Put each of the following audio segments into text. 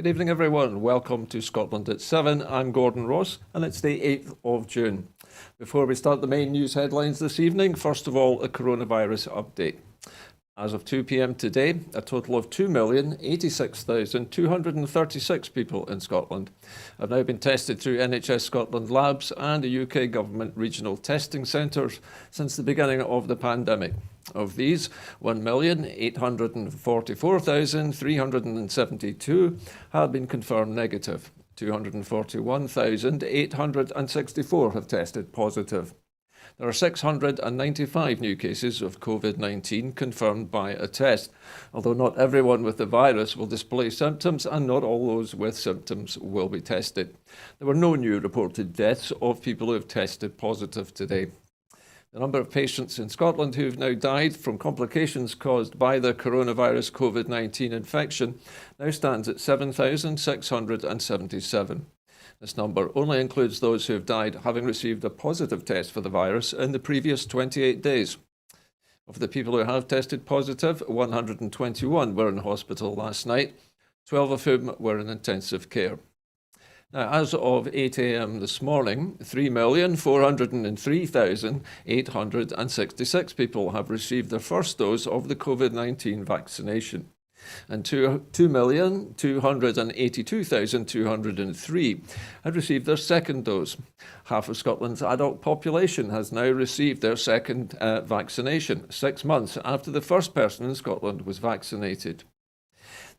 Good evening, everyone. Welcome to Scotland at 7. I'm Gordon Ross, and it's the 8th of June. Before we start the main news headlines this evening, first of all, a coronavirus update. As of 2 p.m. today, a total of 2,086,236 people in Scotland have now been tested through NHS Scotland labs and the UK government regional testing centres since the beginning of the pandemic. Of these, 1,844,372 have been confirmed negative. 241,864 have tested positive. There are 695 new cases of COVID-19 confirmed by a test, although not everyone with the virus will display symptoms and not all those with symptoms will be tested. There were no new reported deaths of people who have tested positive today. The number of patients in Scotland who have now died from complications caused by the coronavirus COVID-19 infection now stands at 7,677. This number only includes those who have died having received a positive test for the virus in the previous 28 days. Of the people who have tested positive, 121 were in hospital last night, 12 of whom were in intensive care. Now, as of 8 a.m. this morning, 3,403,866 people have received their first dose of the COVID-19 vaccination. And 2,282,203 had received their second dose. Half of Scotland's adult population has now received their second vaccination, 6 months after the first person in Scotland was vaccinated.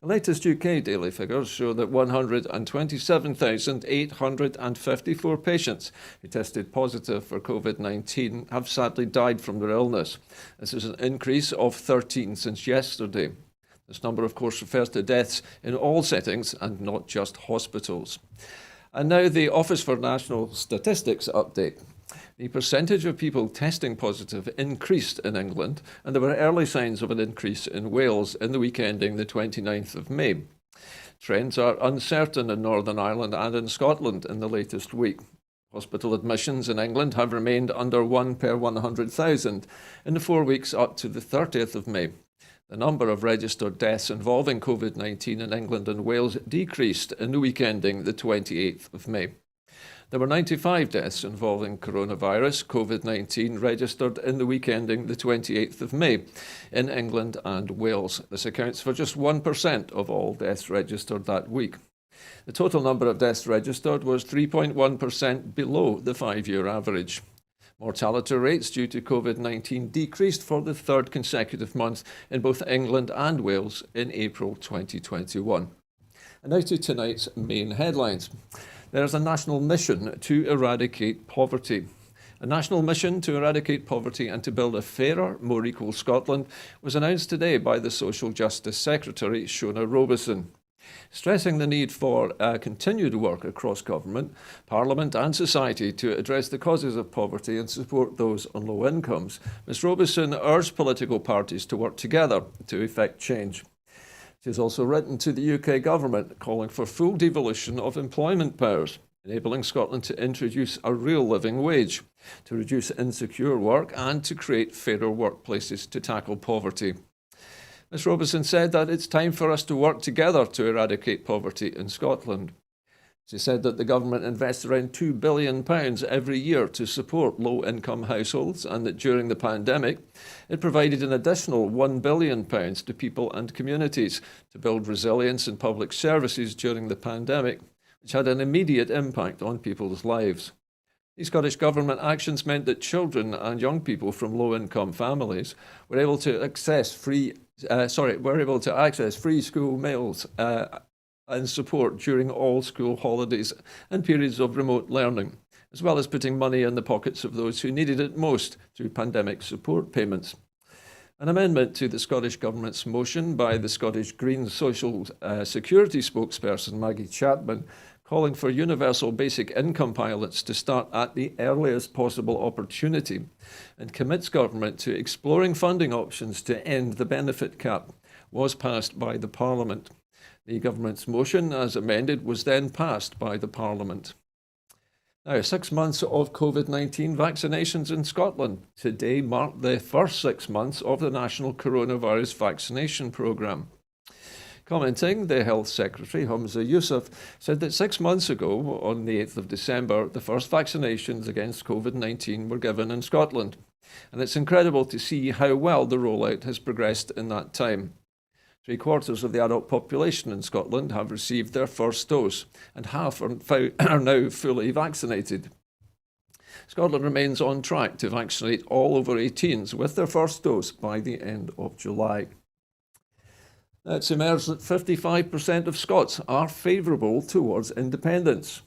The latest UK daily figures show that 127,854 patients who tested positive for COVID-19 have sadly died from their illness. This is an increase of 13 since yesterday. This number, of course, refers to deaths in all settings and not just hospitals. And now the Office for National Statistics update. The percentage of people testing positive increased in England, and there were early signs of an increase in Wales in the week ending the 29th of May. Trends are uncertain in Northern Ireland and in Scotland in the latest week. Hospital admissions in England have remained under 1 per 100,000 in the 4 weeks up to the 30th of May. The number of registered deaths involving COVID-19 in England and Wales decreased in the week ending the 28th of May. There were 95 deaths involving coronavirus COVID-19 registered in the week ending the 28th of May in England and Wales. This accounts for just 1% of all deaths registered that week. The total number of deaths registered was 3.1% below the 5-year average. Mortality rates due to COVID-19 decreased for the third consecutive month in both England and Wales in April 2021. And now to tonight's main headlines. There is a national mission to eradicate poverty. A national mission to eradicate poverty and to build a fairer, more equal Scotland was announced today by the Social Justice Secretary, Shona Robeson. Stressing the need for continued work across government, Parliament and society to address the causes of poverty and support those on low incomes, Ms Robeson urged political parties to work together to effect change. She has also written to the UK government calling for full devolution of employment powers, enabling Scotland to introduce a real living wage, to reduce insecure work and to create fairer workplaces to tackle poverty. Ms Robeson said that it's time for us to work together to eradicate poverty in Scotland. She said that the government invests around £2 billion every year to support low-income households and that during the pandemic, it provided an additional £1 billion to people and communities to build resilience in public services during the pandemic, which had an immediate impact on people's lives. The Scottish Government actions meant that children and young people from low-income families were able to access free school meals and support during all school holidays and periods of remote learning, as well as putting money in the pockets of those who needed it most through pandemic support payments. An amendment to the Scottish Government's motion by the Scottish Greens Social Security spokesperson Maggie Chapman, calling for universal basic income pilots to start at the earliest possible opportunity and commits government to exploring funding options to end the benefit cap, was passed by the Parliament. The government's motion, as amended, was then passed by the Parliament. Now, 6 months of COVID-19 vaccinations in Scotland. Today marked the first 6 months of the national coronavirus vaccination programme. Commenting, the Health Secretary, Humza Yousaf, said that 6 months ago, on the 8th of December, the first vaccinations against COVID-19 were given in Scotland. And it's incredible to see how well the rollout has progressed in that time. 3/4 of the adult population in Scotland have received their first dose, and half are now fully vaccinated. Scotland remains on track to vaccinate all over 18s with their first dose by the end of July. Now, it's emerged that 55% of Scots are favourable towards independence.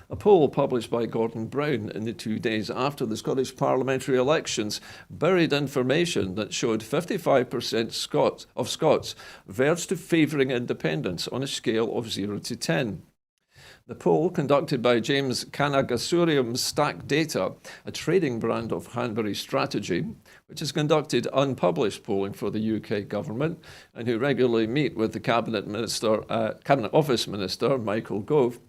A poll published by Gordon Brown in the 2 days after the Scottish parliamentary elections buried information that showed 55% of Scots verged to favouring independence on a scale of 0 to 10. The poll, conducted by James Canagasurium's Stack Data, a trading brand of Hanbury Strategy, which has conducted unpublished polling for the UK government and who regularly meet with the Cabinet Office Minister, Michael Gove,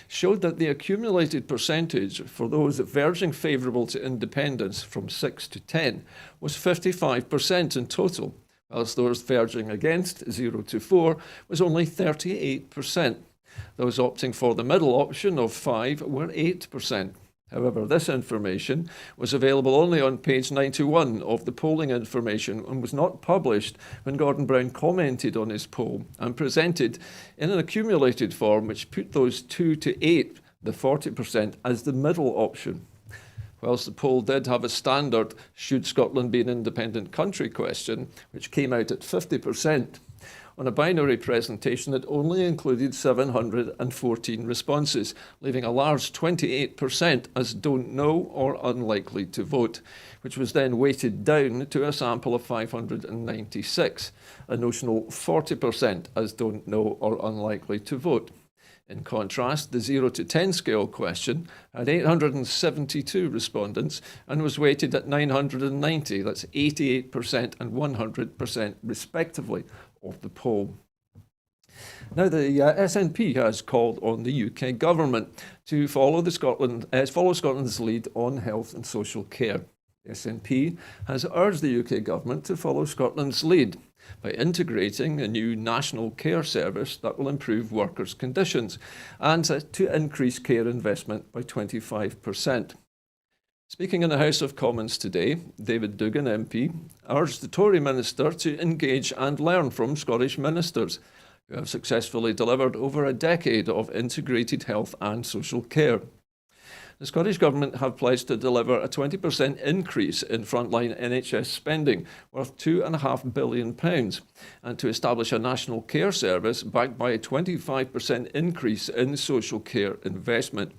showed that the accumulated percentage for those verging favourable to independence from 6 to 10 was 55% in total, whilst those verging against 0 to 4 was only 38%. Those opting for the middle option of 5 were 8%. However, this information was available only on page 91 of the polling information and was not published when Gordon Brown commented on his poll and presented in an accumulated form which put those 2 to 8, the 40%, as the middle option. Whilst the poll did have a standard "should Scotland be an independent country" question, which came out at 50%. On a binary presentation, it only included 714 responses, leaving a large 28% as "don't know" or "unlikely to vote," which was then weighted down to a sample of 596, a notional 40% as "don't know" or "unlikely to vote." In contrast, the 0 to 10 scale question had 872 respondents and was weighted at 990, that's 88% and 100% respectively, of the poll. Now, the SNP has called on the UK government to follow Scotland's lead on health and social care. The SNP has urged the UK government to follow Scotland's lead by integrating a new national care service that will improve workers' conditions and to increase care investment by 25%. Speaking in the House of Commons today, David Duggan MP urged the Tory minister to engage and learn from Scottish ministers who have successfully delivered over a decade of integrated health and social care. The Scottish Government have pledged to deliver a 20% increase in frontline NHS spending worth £2.5 billion and to establish a national care service backed by a 25% increase in social care investment.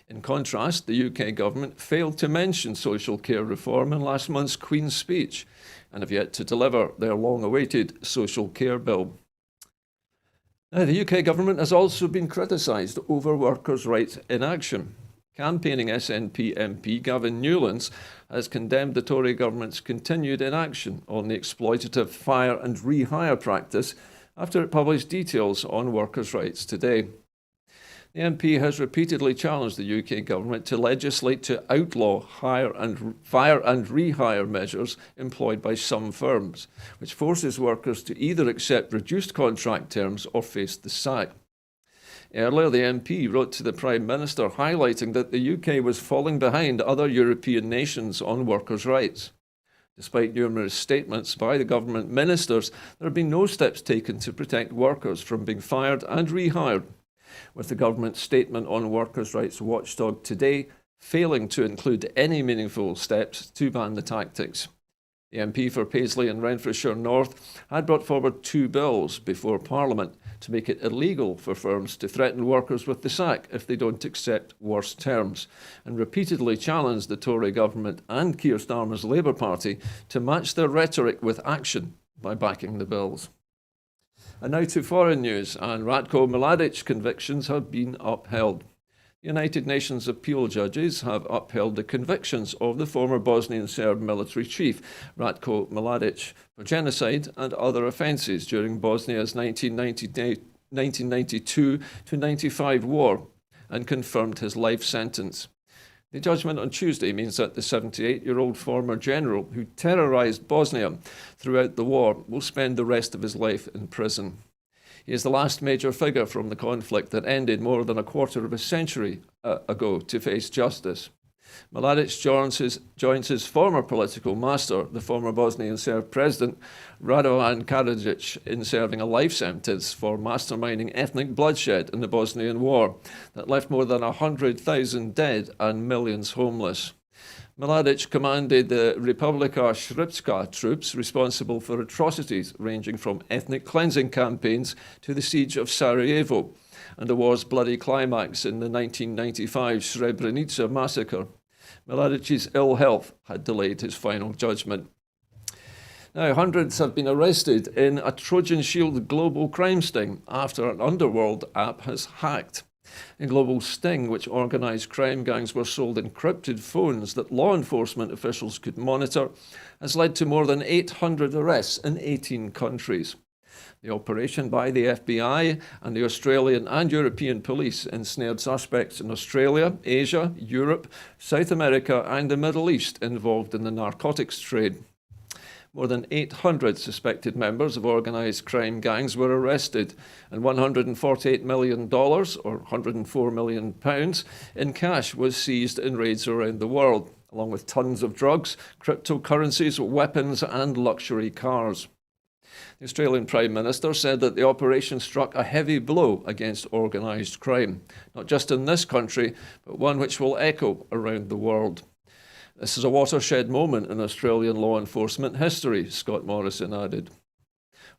In contrast, the UK government failed to mention social care reform in last month's Queen's speech and have yet to deliver their long-awaited social care bill. Now, the UK government has also been criticised over workers' rights inaction. Campaigning SNP MP Gavin Newlands has condemned the Tory government's continued inaction on the exploitative fire and rehire practice after it published details on workers' rights today. The MP has repeatedly challenged the UK government to legislate to outlaw fire and rehire measures employed by some firms, which forces workers to either accept reduced contract terms or face the sack. Earlier, the MP wrote to the Prime Minister highlighting that the UK was falling behind other European nations on workers' rights. Despite numerous statements by the government ministers, there have been no steps taken to protect workers from being fired and rehired, with the government's statement on workers' rights watchdog today failing to include any meaningful steps to ban the tactics. The MP for Paisley and Renfrewshire North had brought forward 2 bills before Parliament to make it illegal for firms to threaten workers with the sack if they don't accept worse terms, and repeatedly challenged the Tory government and Keir Starmer's Labour Party to match their rhetoric with action by backing the bills. And now to foreign news, and Ratko Mladic's convictions have been upheld. The United Nations appeal judges have upheld the convictions of the former Bosnian Serb military chief, Ratko Mladic, for genocide and other offences during Bosnia's 1992-95 war, and confirmed his life sentence. The judgment on Tuesday means that the 78-year-old former general who terrorised Bosnia throughout the war will spend the rest of his life in prison. He is the last major figure from the conflict that ended more than a quarter of a century ago to face justice. Mladic joins his former political master, the former Bosnian Serb president, Radovan Karadzic, in serving a life sentence for masterminding ethnic bloodshed in the Bosnian War that left more than 100,000 dead and millions homeless. Mladic commanded the Republika Srpska troops responsible for atrocities ranging from ethnic cleansing campaigns to the siege of Sarajevo and the war's bloody climax in the 1995 Srebrenica massacre. Mladic's ill health had delayed his final judgment. Now, hundreds have been arrested in a Trojan Shield global crime sting after an underworld app has hacked. In Global Sting, which organised crime gangs were sold encrypted phones that law enforcement officials could monitor, has led to more than 800 arrests in 18 countries. The operation by the FBI and the Australian and European police ensnared suspects in Australia, Asia, Europe, South America and the Middle East involved in the narcotics trade. More than 800 suspected members of organised crime gangs were arrested, and $148 million, or £104 million, in cash was seized in raids around the world, along with tons of drugs, cryptocurrencies, weapons and luxury cars. The Australian Prime Minister said that the operation struck a heavy blow against organised crime, not just in this country, but one which will echo around the world. This is a watershed moment in Australian law enforcement history, Scott Morrison added.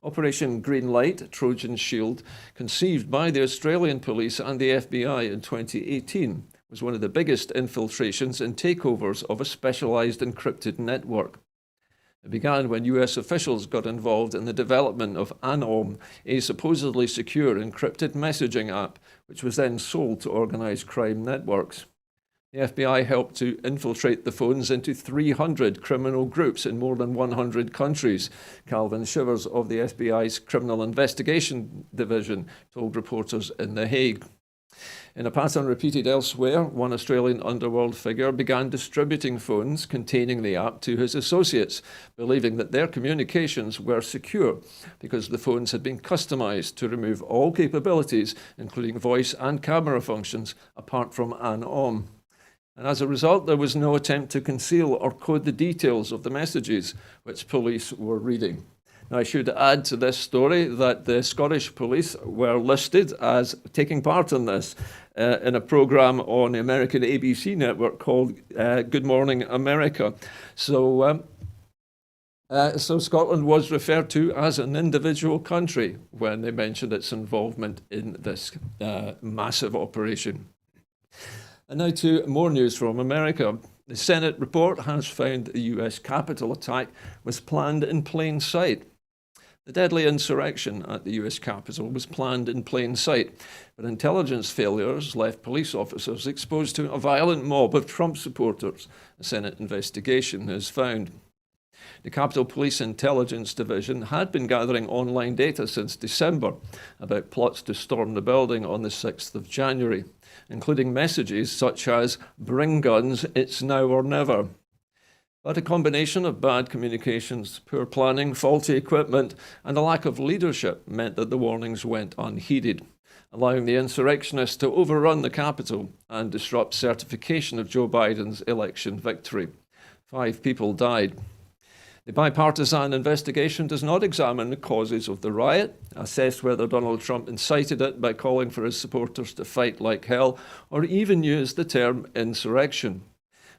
Operation Greenlight, Trojan Shield, conceived by the Australian police and the FBI in 2018, was one of the biggest infiltrations and takeovers of a specialised encrypted network. It began when US officials got involved in the development of Anom, a supposedly secure encrypted messaging app, which was then sold to organised crime networks. The FBI helped to infiltrate the phones into 300 criminal groups in more than 100 countries. Calvin Shivers of the FBI's Criminal Investigation Division told reporters in The Hague. In a pattern repeated elsewhere, one Australian underworld figure began distributing phones containing the app to his associates, believing that their communications were secure because the phones had been customised to remove all capabilities, including voice and camera functions, apart from Anom. And as a result, there was no attempt to conceal or code the details of the messages which police were reading. Now, I should add to this story that the Scottish police were listed as taking part in this in a programme on the American ABC network called Good Morning America. So Scotland was referred to as an individual country when they mentioned its involvement in this massive operation. And now to more news from America. The Senate report has found the US Capitol attack was planned in plain sight. The deadly insurrection at the US Capitol was planned in plain sight, but intelligence failures left police officers exposed to a violent mob of Trump supporters, a Senate investigation has found. The Capitol Police Intelligence Division had been gathering online data since December about plots to storm the building on the 6th of January, including messages such as, "Bring guns, it's now or never." But a combination of bad communications, poor planning, faulty equipment, and a lack of leadership meant that the warnings went unheeded, allowing the insurrectionists to overrun the Capitol and disrupt certification of Joe Biden's election victory. 5 people died. The bipartisan investigation does not examine the causes of the riot, assess whether Donald Trump incited it by calling for his supporters to fight like hell, or even use the term insurrection.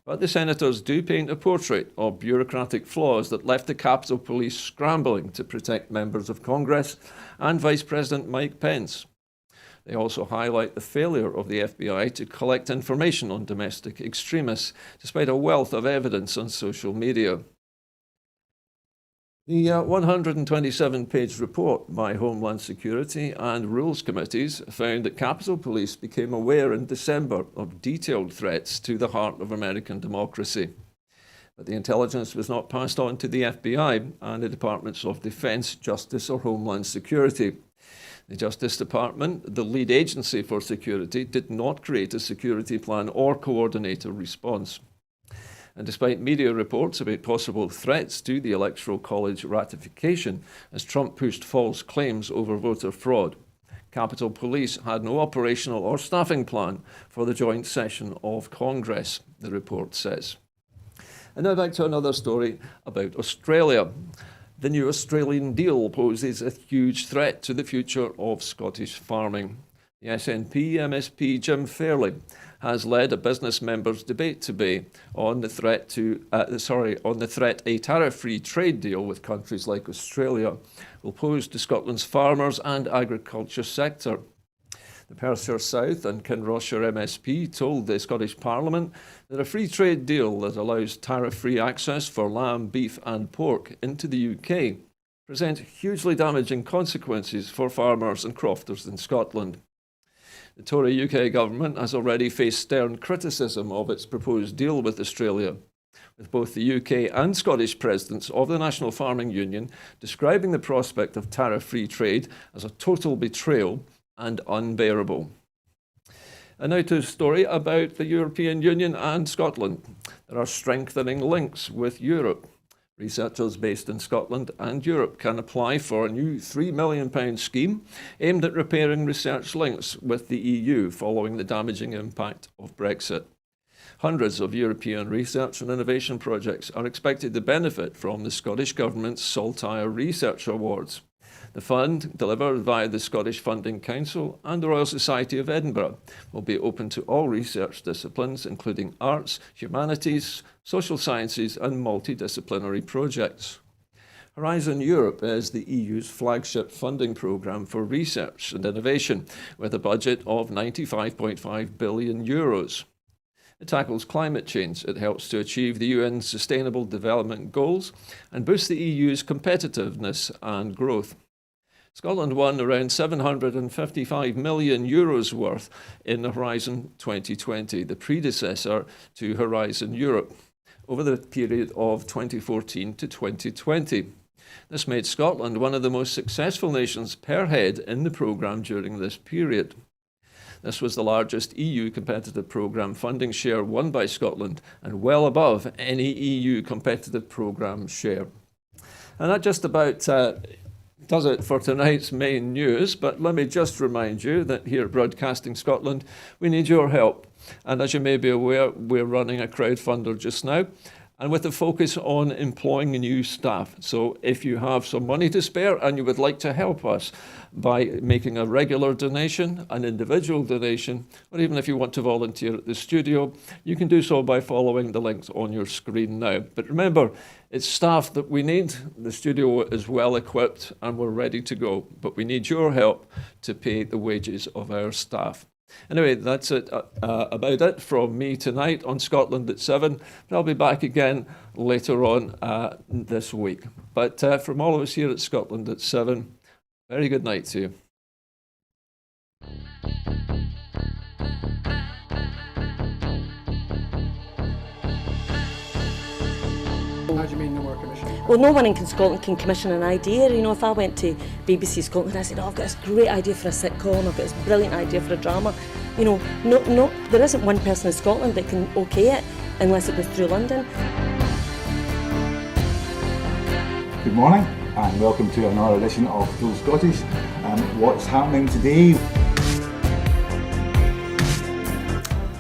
But the senators do paint a portrait of bureaucratic flaws that left the Capitol Police scrambling to protect members of Congress and Vice President Mike Pence. They also highlight the failure of the FBI to collect information on domestic extremists, despite a wealth of evidence on social media. The 127-page report by Homeland Security and Rules Committees found that Capitol Police became aware in December of detailed threats to the heart of American democracy. But the intelligence was not passed on to the FBI and the Departments of Defense, Justice, or Homeland Security. The Justice Department, the lead agency for security, did not create a security plan or coordinate a response. And despite media reports about possible threats to the Electoral College ratification as Trump pushed false claims over voter fraud, Capitol Police had no operational or staffing plan for the joint session of Congress, the report says. And now back to another story about Australia. The new Australian deal poses a huge threat to the future of Scottish farming. The SNP MSP Jim Fairley has led a business members' debate today on the threat a tariff-free trade deal with countries like Australia will pose to Scotland's farmers and agriculture sector. The Perthshire South and Kinrossshire MSP told the Scottish Parliament that a free trade deal that allows tariff-free access for lamb, beef and pork into the UK presents hugely damaging consequences for farmers and crofters in Scotland. The Tory UK government has already faced stern criticism of its proposed deal with Australia, with both the UK and Scottish presidents of the National Farming Union describing the prospect of tariff-free trade as a total betrayal and unbearable. And now to a story about the European Union and Scotland. There are strengthening links with Europe. Researchers based in Scotland and Europe can apply for a new £3 million scheme aimed at repairing research links with the EU following the damaging impact of Brexit. Hundreds of European research and innovation projects are expected to benefit from the Scottish Government's Saltire Research Awards. The fund, delivered via the Scottish Funding Council and the Royal Society of Edinburgh, will be open to all research disciplines, including arts, humanities, social sciences and multidisciplinary projects. Horizon Europe is the EU's flagship funding programme for research and innovation, with a budget of €95.5 billion. It tackles climate change, it helps to achieve the UN's Sustainable Development Goals, and boosts the EU's competitiveness and growth. Scotland won around €755 million worth in Horizon 2020, the predecessor to Horizon Europe, over the period of 2014 to 2020. This made Scotland one of the most successful nations per head in the programme during this period. This was the largest EU competitive programme funding share won by Scotland and well above any EU competitive programme share. And that just about does it for tonight's main news, but let me just remind you that here at Broadcasting Scotland, we need your help. And as you may be aware, we're running a crowdfunder just now, and with a focus on employing new staff. So if you have some money to spare and you would like to help us by making a regular donation, an individual donation, or even if you want to volunteer at the studio, you can do so by following the links on your screen now. But remember, it's staff that we need. The studio is well equipped and we're ready to go, but we need your help to pay the wages of our staff. Anyway, that's it, about it from me tonight on Scotland at 7. But I'll be back again later on this week. But from all of us here at Scotland at 7, very good night to you. How do you mean no more commission? Well, no one in Scotland can commission an idea. You know, if I went to BBC Scotland and I said, I've got this great idea for a sitcom, I've got this brilliant idea for a drama, you know, no, there isn't one person in Scotland that can okay it unless it goes through London. Good morning and welcome to another edition of Full Scottish. What's happening today?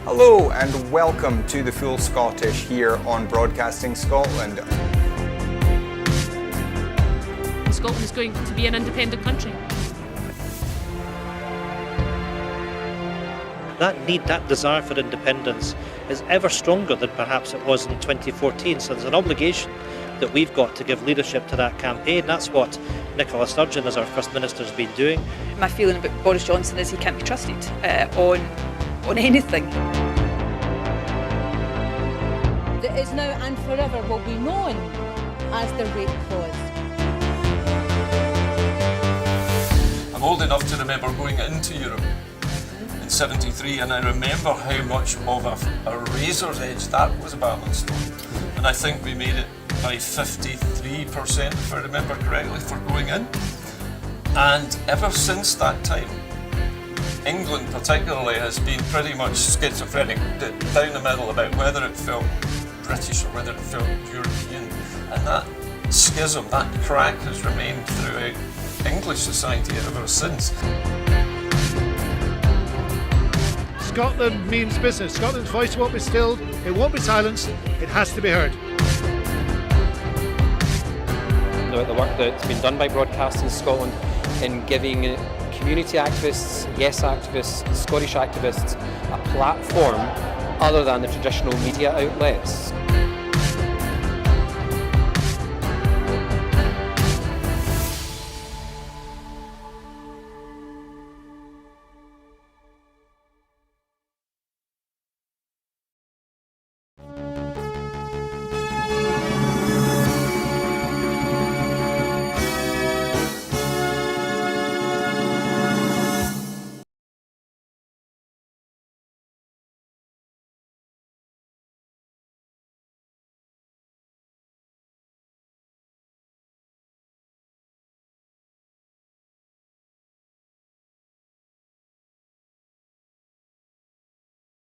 Hello and welcome to the Full Scottish here on Broadcasting Scotland. Scotland is going to be an independent country. That need, that desire for independence is ever stronger than perhaps it was in 2014. So there's an obligation that we've got to give leadership to that campaign. That's what Nicola Sturgeon, as our First Minister, has been doing. My feeling about Boris Johnson is he can't be trusted on anything. That is now and forever will be known as the rape clause. I'm old enough to remember going into Europe in '73, and I remember how much of a razor's edge that was a balanced stone. And I think we made it by 53%, if I remember correctly, for going in. And ever since that time, England particularly has been pretty much schizophrenic, down the middle about whether it felt British or whether it felt European. And that schism, that crack has remained throughout English society ever since. Scotland means business. Scotland's voice won't be stilled, it won't be silenced, it has to be heard. About the work that's been done by Broadcasting Scotland in giving community activists, yes activists, Scottish activists a platform other than the traditional media outlets.